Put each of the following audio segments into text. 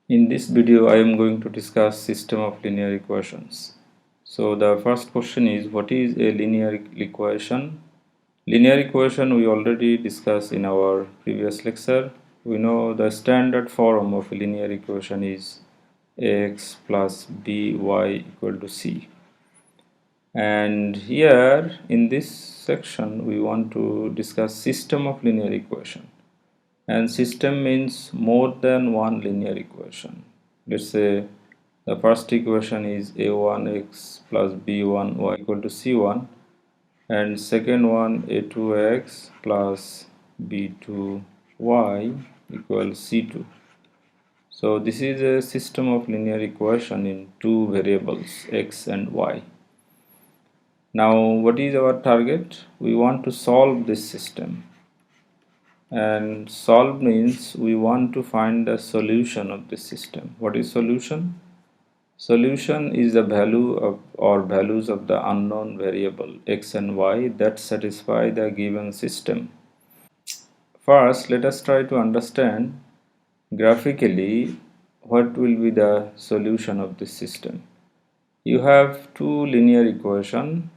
In this video, I am going to discuss system of linear equations. So the first question is, what is a linear equation? Linear equation we already discussed in our previous lecture. We know the standard form of a linear equation is ax plus by equal to c. And here in this section, we want to discuss system of linear equation. And system means more than one linear equation. Let's say the first equation is a1x plus b1y equal to c1, and second one a2x plus b2y equal c2. So this is a system of linear equation in two variables x and y. Now what is our target? We want to solve this system. And solve means we want to find the solution of this system. What is solution? Solution is the value of or values of the unknown variable x and y that satisfy the given system. First, let us try to understand graphically what will be the solution of this system. You have two linear equations.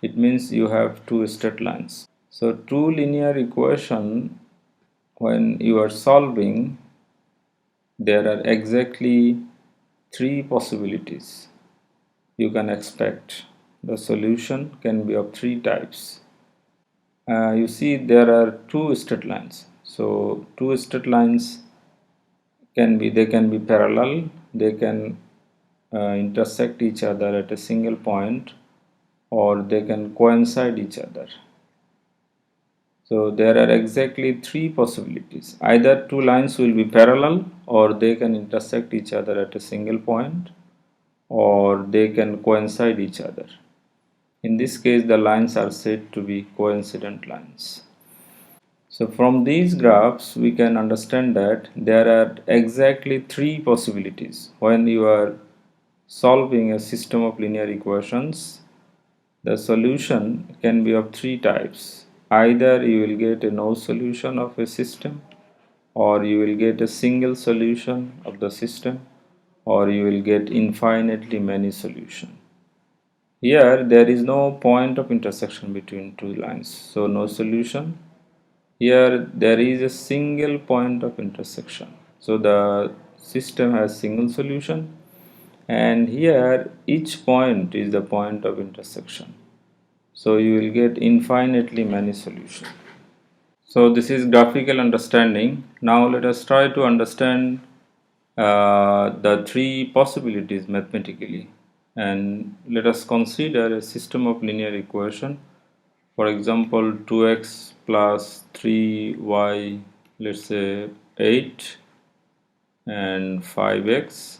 It means you have two straight lines. So two linear equation, when you are solving, there are exactly three possibilities you can expect. The solution can be of three types. You see there are two straight lines. So two straight lines can be parallel, they can intersect each other at a single point, or they can coincide each other. So there are exactly three possibilities. Either two lines will be parallel, or they can intersect each other at a single point, or they can coincide each other. In this case, the lines are said to be coincident lines. So from these graphs, we can understand that there are exactly three possibilities. When you are solving a system of linear equations, the solution can be of three types. Either you will get a no solution of a system, or you will get a single solution of the system, or you will get infinitely many solutions. Here there is no point of intersection between two lines, so no solution. Here there is a single point of intersection, so the system has single solution, and here each point is the point of intersection, so you will get infinitely many solutions. So this is graphical understanding. Now let us try to understand the three possibilities mathematically, and let us consider a system of linear equation. For example, 2x plus 3y, let's say 8, and 5x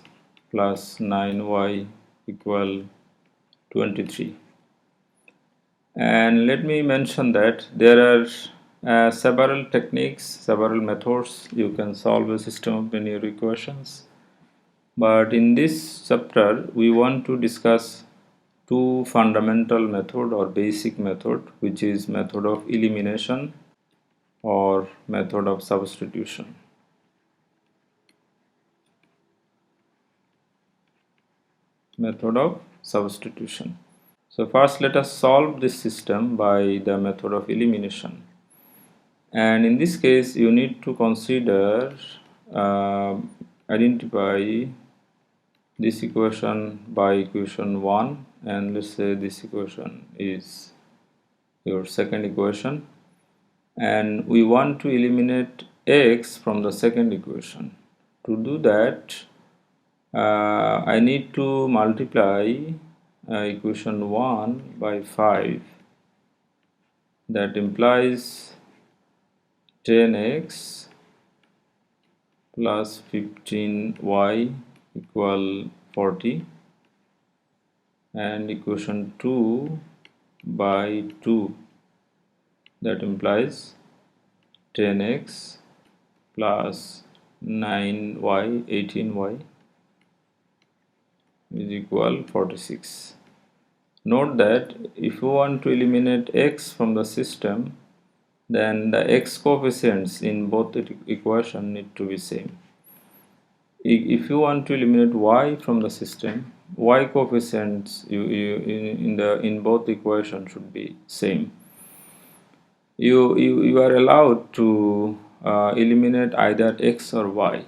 plus 9y equal 23. And let me mention that there are several techniques, several methods you can solve a system of linear equations. But in this chapter, we want to discuss two fundamental method or basic method, which is method of elimination or method of substitution. Method of substitution. So first let us solve this system by the method of elimination. And in this case, you need to consider, identify this equation by equation 1, and let's say this equation is your second equation, and we want to eliminate x from the second equation. To do that, I need to multiply equation 1 by 5. That implies 10x plus 15y equal 40, and equation 2 by 2, that implies 10x plus 9y 18y is equal 46. Note that if you want to eliminate x from the system, then the x coefficients in both equations need to be same. if you want to eliminate y from the system, y coefficients in both equations should be same. You are allowed to eliminate either x or y.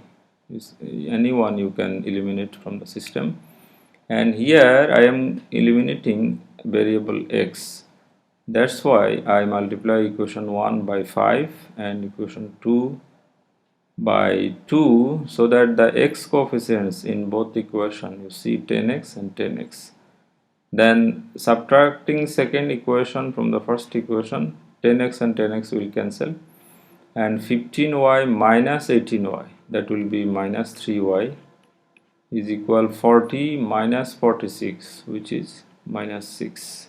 Anyone you can eliminate from the system, and here I am eliminating variable x. That's why I multiply equation 1 by 5 and equation 2 by 2, so that the x coefficients in both equations, you see 10x and 10x. Then subtracting second equation from the first equation, 10x and 10x will cancel, and 15y minus 18y, that will be minus 3y, is equal 40 minus 46, which is minus 6.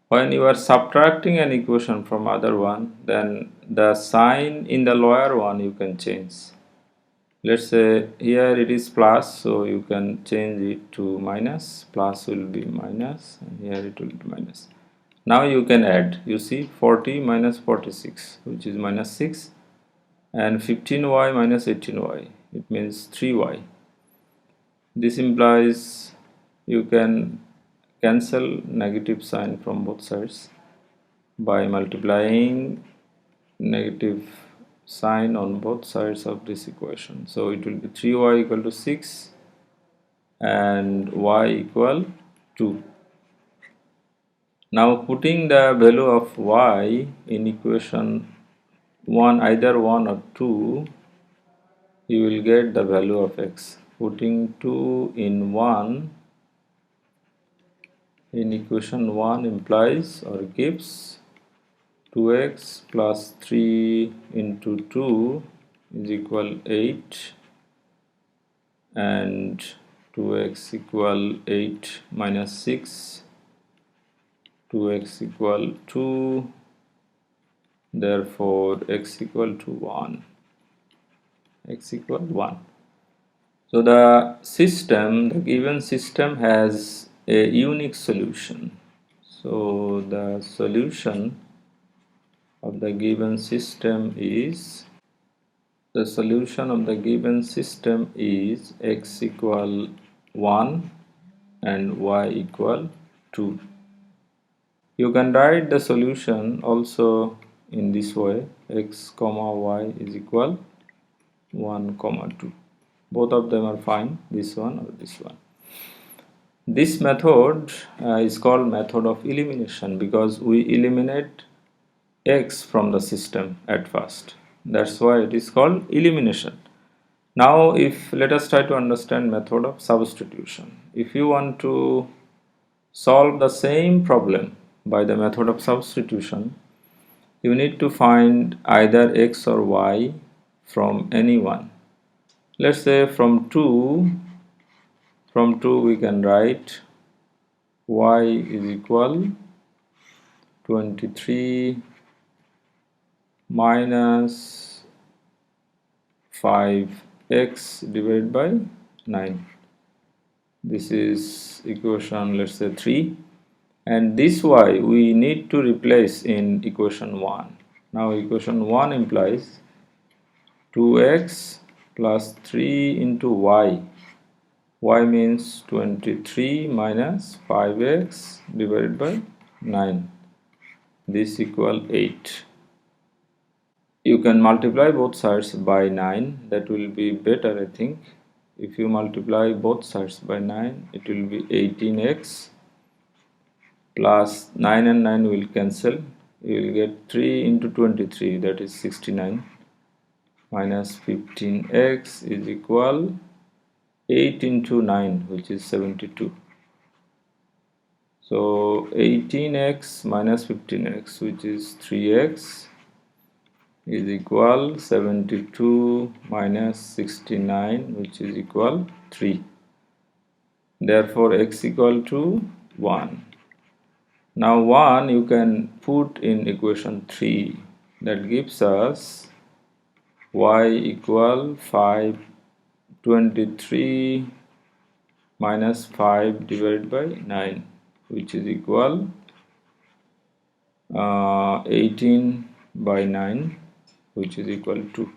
When you are subtracting an equation from other one, then the sign in the lower one you can change. Let's say here it is plus, so you can change it to minus. Plus will be minus, and here it will be minus. Now you can add, you see 40 minus 46, which is minus 6, and 15y minus 18y, it means 3y. This implies you can cancel negative sign from both sides by multiplying negative sign on both sides of this equation. So it will be 3y equal to 6 and y equal 2. Now putting the value of y in equation 1, either 1 or 2, you will get the value of x. Putting 2 in 1 in equation 1 implies or gives 2x plus 3 into 2 is equal 8, and 2x equal 8 minus 6, 2x equal 2, therefore x equal to 1, x equal 1. So the system, the given system has a unique solution. So the solution of the given system is, x equal 1 and y equal 2. You can write the solution also in this way: x comma y is equal 1 comma 2. Both of them are fine, this one or this one. This method is called method of elimination because we eliminate x from the system at first. That's why it is called elimination. Now let us try to understand method of substitution. If you want to solve the same problem by the method of substitution, you need to find either x or y from any one. Let's say from 2 we can write y is equal 23 minus 5x divided by 9. This is equation, let's say 3, and this y we need to replace in equation 1. Now equation 1 implies 2x plus 3 into y. Y means 23 minus 5x divided by 9. This equal 8. You can multiply both sides by 9. That will be better, I think. If you multiply both sides by 9, it will be 18x plus 9 and 9 will cancel. You will get 3 into 23, that is 69, minus 15x is equal 8 into 9, which is 72. So 18x minus 15x, which is 3x, is equal 72 minus 69, which is equal 3. Therefore x equal to 1. Now 1 you can put in equation 3. That gives us y equal 523 minus 5 divided by 9, which is equal 18 by 9, which is equal to.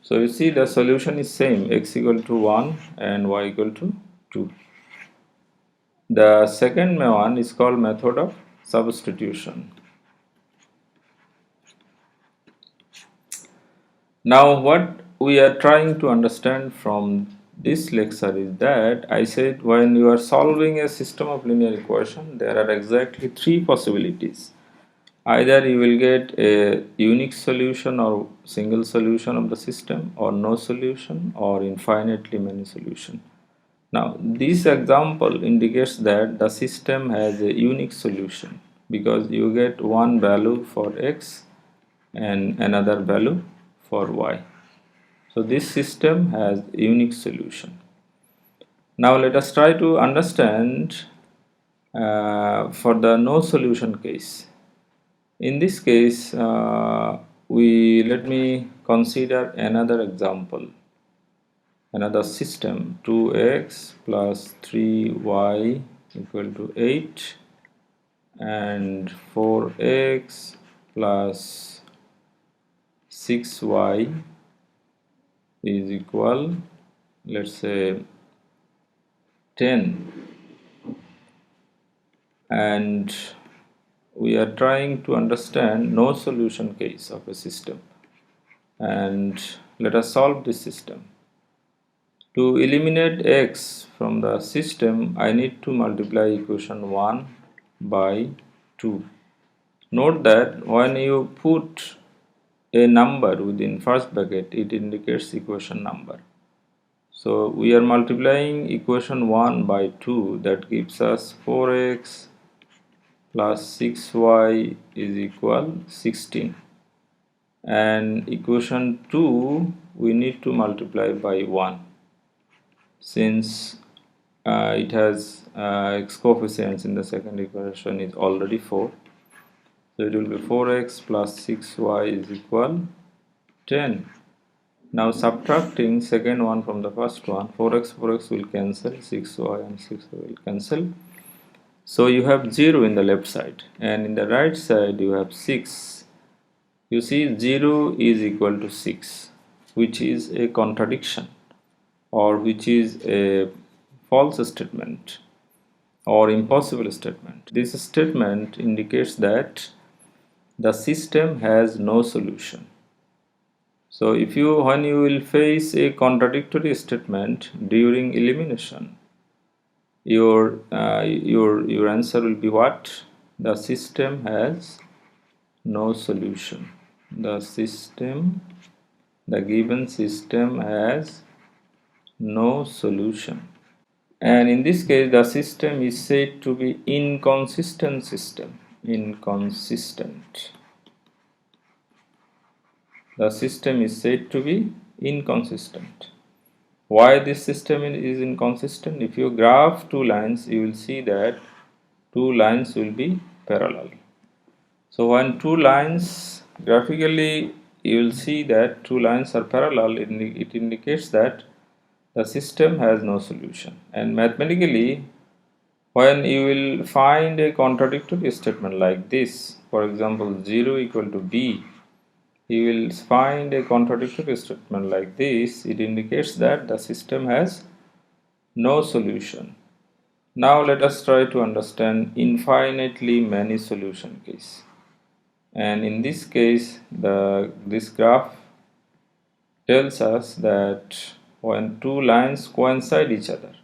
So you see the solution is same, x equal to 1 and y equal to 2. The second one is called method of substitution. Now what we are trying to understand from this lecture is that I said when you are solving a system of linear equation, there are exactly three possibilities. Either you will get a unique solution or single solution of the system, or no solution, or infinitely many solutions. Now this example indicates that the system has a unique solution because you get one value for x and another value for y. So this system has a unique solution. Now let us try to understand for the no solution case. In this case, let me consider another example, another system 2x plus 3y equal to 8 and 4x plus 6y is equal, let's say 10, and we are trying to understand no solution case of a system, and let us solve this system. To eliminate x from the system, I need to multiply equation 1 by 2. Note that when you put a number within first bracket, it indicates equation number. So we are multiplying equation 1 by 2, that gives us 4x plus 6y is equal 16, and equation 2 we need to multiply by 1 since it has x coefficients in the second equation is already 4. So it will be 4x plus 6y is equal 10. Now subtracting second one from the first one, 4x will cancel, 6y and 6y will cancel. So you have 0 in the left side, and in the right side you have 6. You see 0 is equal to 6, which is a contradiction, or which is a false statement or impossible statement. This statement indicates that the system has no solution. So when you will face a contradictory statement during elimination, your answer will be what? The system has no solution. The given system has no solution. And in this case, the system is said to be inconsistent system. Inconsistent. The system is said to be inconsistent. Why this system is inconsistent? If you graph two lines, you will see that two lines will be parallel. So when two lines, graphically you will see that two lines are parallel, it indicates that the system has no solution. And mathematically, when you will find a contradictory statement like this, for example 0 equal to b, you will find a contradictory statement like this, it indicates that the system has no solution. Now let us try to understand infinitely many solution case. And in this case, this graph tells us that when two lines coincide each other,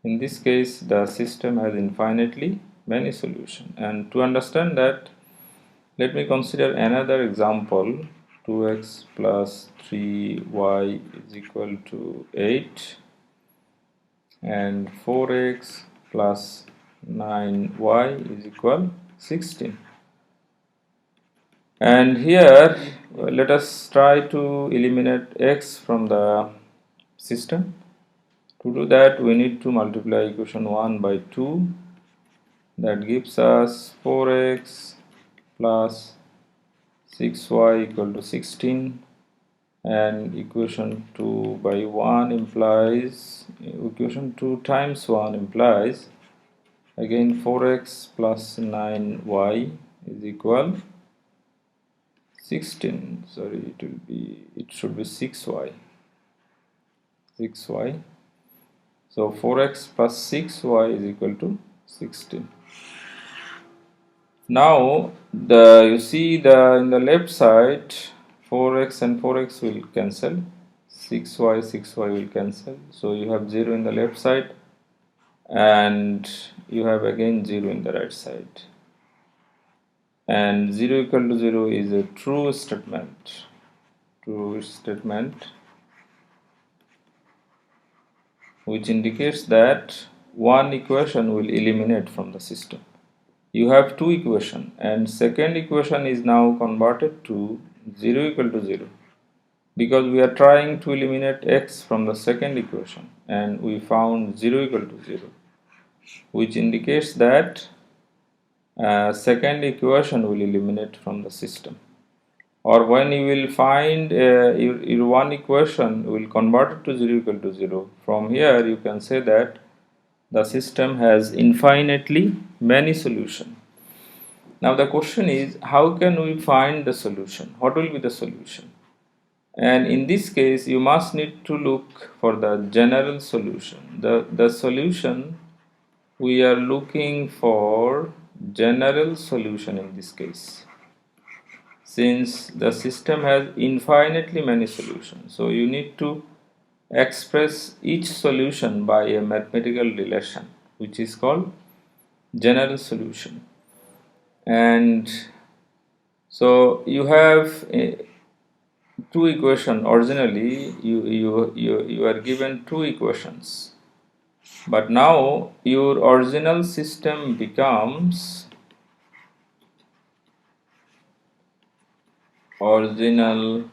in this case the system has infinitely many solutions. And to understand that, let me consider another example. 2x plus 3y is equal to 8 and 4x plus 9y is equal 16. And here let us try to eliminate x from the system. To do that, we need to multiply equation 1 by 2, that gives us 4x plus 6y equal to 16, and equation 2 by 1 implies, equation 2 times 1 implies again 4x plus 9y is equal 16, sorry, it should be 6y. So 4x plus 6y is equal to 16. Now you see in the left side 4x and 4x will cancel, 6y will cancel, so you have 0 in the left side and you have again 0 in the right side, and 0 equal to 0 is a true statement, which indicates that one equation will eliminate from the system. You have two equation and second equation is now converted to 0 equal to 0, because we are trying to eliminate x from the second equation and we found 0 equal to 0, which indicates that second equation will eliminate from the system. Or when you will find your one equation will convert it to 0 equal to 0, from here you can say that the system has infinitely many solutions. Now the question is, how can we find the solution? What will be the solution? And in this case you must need to look for the general solution. The solution, we are looking for general solution in this case, since the system has infinitely many solutions. So you need to express each solution by a mathematical relation, which is called general solution. And so you have two equations. Originally you are given two equations, but now your original system becomes 2x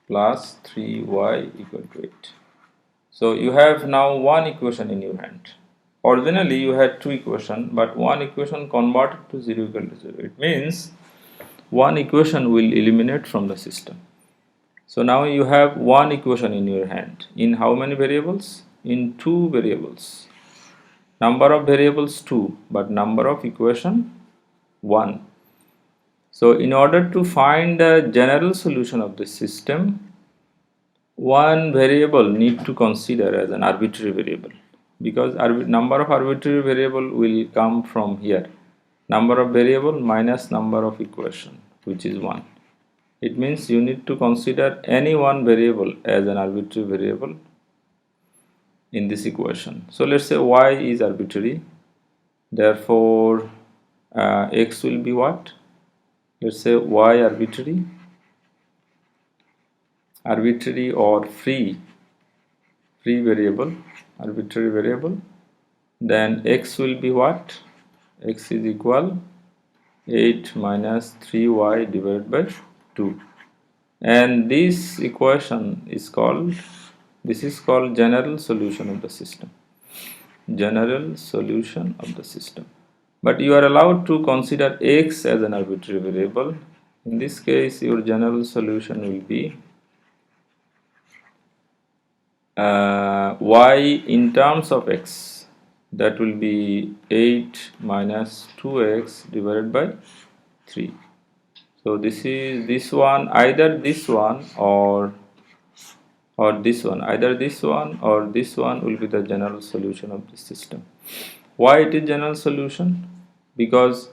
plus 3y equal to 8. So you have now one equation in your hand. Originally you had two equations, but one equation converted to 0 equal to 0. It means one equation will eliminate from the system. So now you have one equation in your hand. In how many variables? In two variables. Number of variables 2, but number of equation 1. So in order to find the general solution of the system, one variable need to consider as an arbitrary variable, because number of arbitrary variable will come from here, number of variable minus number of equation, which is 1. It means you need to consider any one variable as an arbitrary variable in this equation. So let's say y is arbitrary, therefore x will be what? Let's say y arbitrary or free variable, arbitrary variable, then x will be what? X is equal 8 minus 3y divided by 2, and this equation is called, this is called general solution of the system, general solution of the system. But you are allowed to consider x as an arbitrary variable. In this case your general solution will be y in terms of x, that will be 8 minus 2x divided by 3. So this is this one, either this one or this one, either this one or this one will be the general solution of the system. Why it is general solution? Because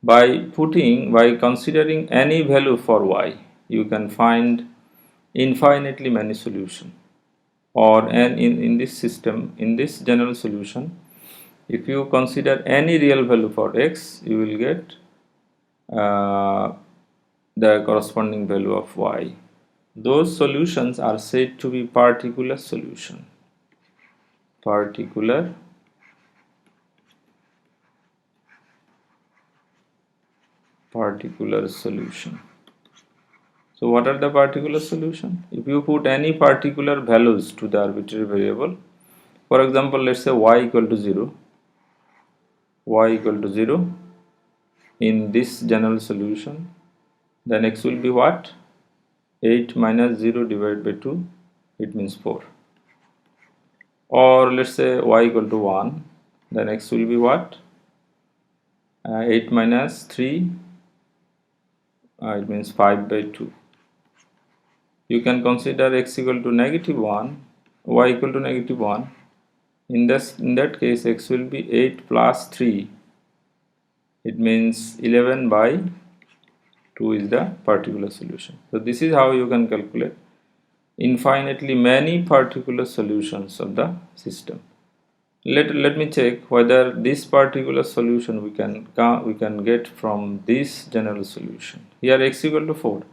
by considering any value for y, you can find infinitely many solutions. Or in this system, in this general solution, if you consider any real value for x, you will get the corresponding value of y. Those solutions are said to be particular solution. Particular solution. So what are the particular solution? If you put any particular values to the arbitrary variable, for example, let's say y equal to 0, in this general solution, then x will be what? 8 minus 0 divided by 2, it means 4. Or let's say y equal to 1, then x will be what? 8 minus 3, it means 5 by 2. You can consider x equal to -1, y equal to -1. In that case, x will be 8 plus 3. It means 11 by 2 is the particular solution. So this is how you can calculate infinitely many particular solutions of the system. Let me check whether this particular solution we can get from this general solution. Here x equal to 4.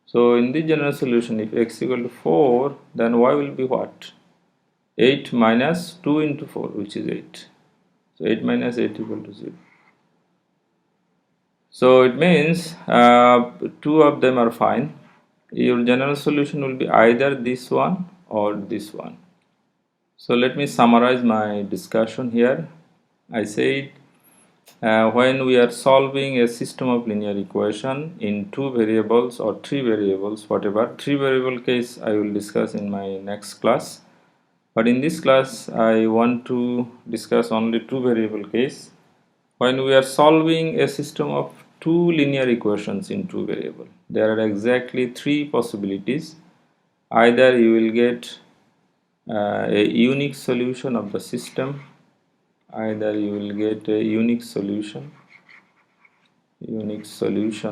So in the general solution, if x equal to 4, then y will be what? 8 minus 2 into 4, which is 8. So 8 minus 8 equal to 0. So it means two of them are fine. Your general solution will be either this one or this one. So let me summarize my discussion here. I said when we are solving a system of linear equation in 2 variables or 3 variables, whatever, 3 variable case I will discuss in my next class. But in this class I want to discuss only 2 variable case. When we are solving a system of 2 linear equations in 2 variables, there are exactly 3 possibilities. Either you will get a unique solution of the system, either you will get a unique solution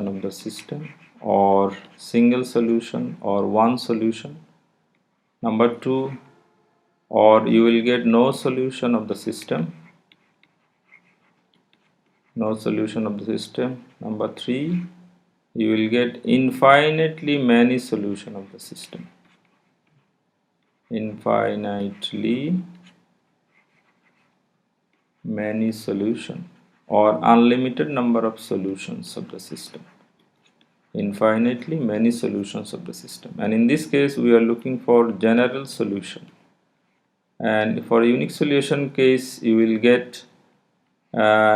of the system, or single solution or one solution. Number 2, or you will get no solution of the system, Number 3, you will get infinitely many solution of the system, infinitely many solution, or unlimited number of solutions of the system, infinitely many solutions of the system. And in this case we are looking for general solution, and for unique solution case you will get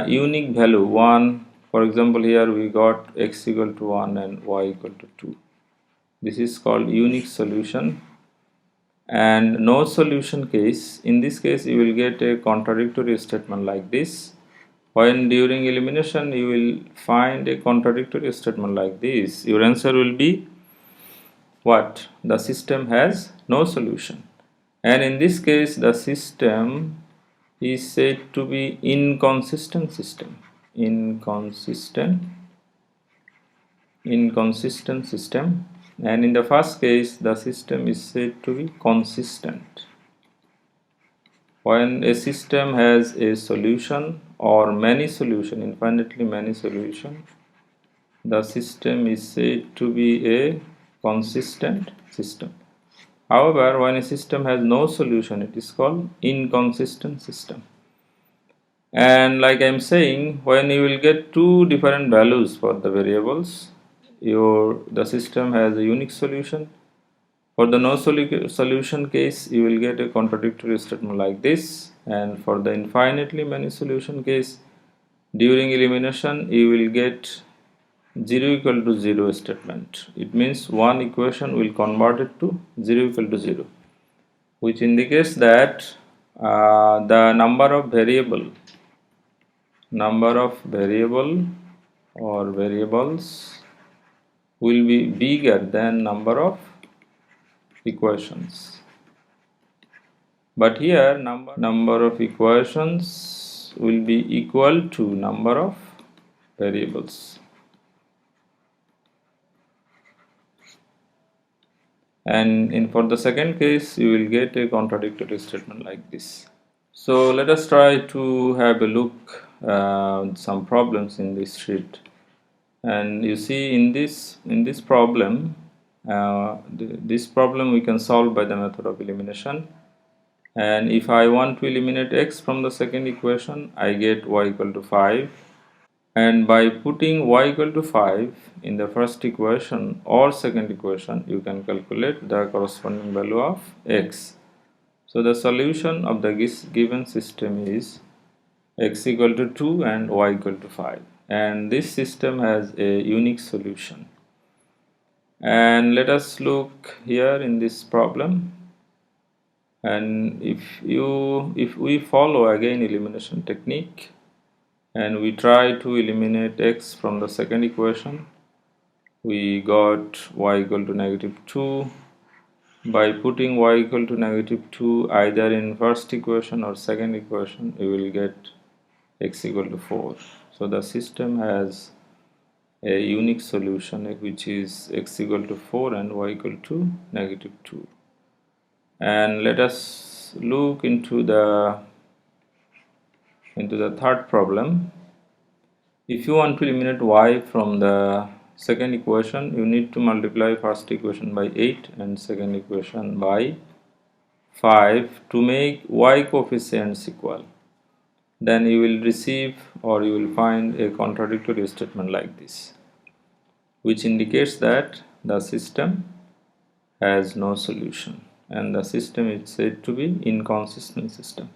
unique value 1. For example, here we got x equal to 1 and y equal to 2. This is called unique solution. And no solution case, in this case you will get a contradictory statement like this. When during elimination you will find a contradictory statement like this, your answer will be what? The system has no solution. And in this case the system is said to be inconsistent system. Inconsistent system. And in the first case the system is said to be consistent. When a system has a solution or many solution, infinitely many solution, the system is said to be a consistent system. However, when a system has no solution, it is called inconsistent system. And like I am saying, when you will get two different values for the variables, the system has a unique solution. For the no solution case, you will get a contradictory statement like this, and for the infinitely many solution case, during elimination you will get 0 equal to 0 statement. It means one equation will convert it to 0 equal to 0, which indicates that the number of variable or variables will be bigger than number of equations. But here number of equations will be equal to number of variables. And for the second case you will get a contradictory statement like this. So let us try to have a look some problems in this sheet. And you see in this problem, this problem we can solve by the method of elimination. And if I want to eliminate x from the second equation, I get y equal to 5. And by putting y equal to 5 in the first equation or second equation, you can calculate the corresponding value of x. So the solution of the given system is x equal to 2 and y equal to 5. And this system has a unique solution. And let us look here in this problem. And if we follow again elimination technique and we try to eliminate x from the second equation, we got y equal to -2. By putting y equal to -2 either in first equation or second equation, we will get x equal to 4. So the system has a unique solution which is x equal to 4 and y equal to -2. And let us look into the third problem. If you want to eliminate y from the second equation, you need to multiply first equation by 8 and second equation by 5 to make y coefficients equal. Then you will receive or you will find a contradictory statement like this, which indicates that the system has no solution and the system is said to be inconsistent system.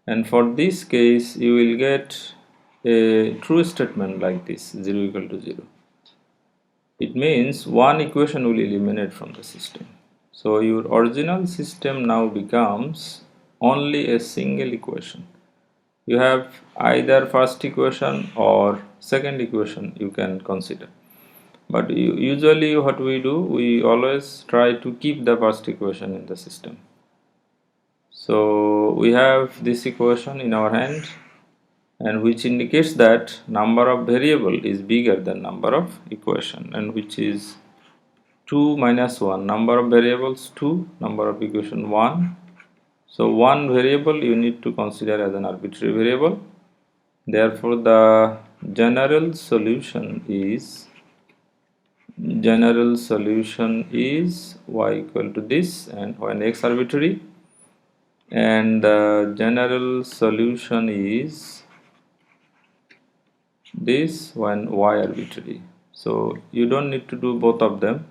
And for this case you will get a true statement like this, 0 equal to 0. It means one equation will eliminate from the system. So your original system now becomes only a single equation. You have either first equation or second equation you can consider. But usually what we do, we always try to keep the first equation in the system. So we have this equation in our hand, and which indicates that number of variable is bigger than number of equation, and which is 2 minus 1. Number of variables 2, number of equation 1. So one variable you need to consider as an arbitrary variable. Therefore the general solution is y equal to this, and when x arbitrary, and the general solution is this when y arbitrary. So you don't need to do both of them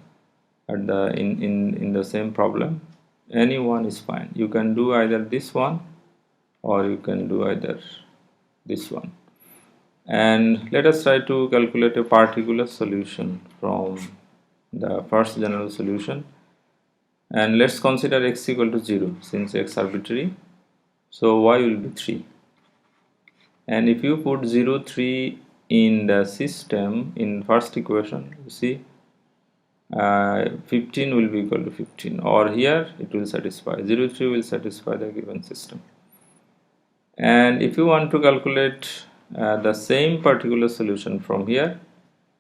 at the in the same problem. Any one is fine. You can do either this one or you can do either this one. And let us try to calculate a particular solution from the first general solution, and let's consider x equal to 0 since x arbitrary. So y will be 3, and if you put 0 3 in the system in first equation, you see 15 will be equal to 15, or here it will satisfy 0 3 will satisfy the given system. And if you want to calculate the same particular solution from here,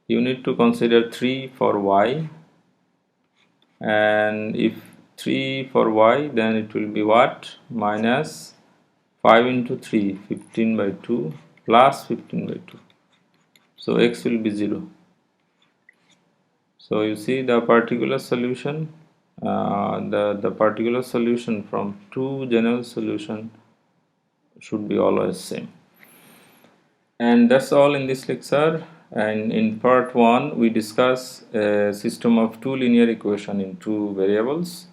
you need to consider 3 for y, and if 3 for y, then it will be what? Minus 5 into 3, 15 by 2 plus 15 by 2. So x will be 0. So you see the particular solution, the particular solution from two general solution should be always same. And that's all in this lecture. And in part 1 we discuss a system of two linear equation in two variables,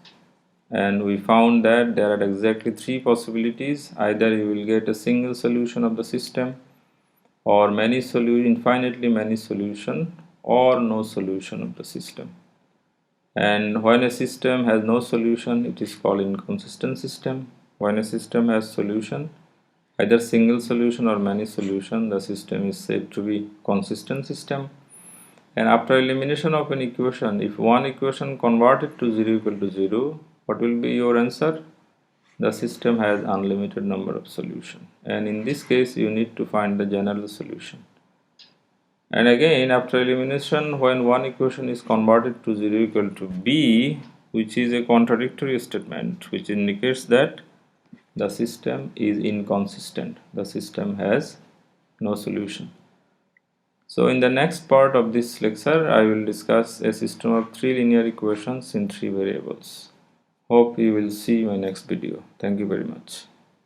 and we found that there are exactly three possibilities. Either you will get a single solution of the system, or infinitely many solution, or no solution of the system. And when a system has no solution, it is called inconsistent system. When a system has solution, either single solution or many solution, the system is said to be consistent system. And after elimination of an equation, if one equation converted to 0 equal to 0, what will be your answer? The system has unlimited number of solutions, and in this case you need to find the general solution. And again, after elimination, when one equation is converted to 0 equal to b, which is a contradictory statement, which indicates that the system is inconsistent, the system has no solution. So in the next part of this lecture, I will discuss a system of three linear equations in three variables. Hope you will see my next video. Thank you very much.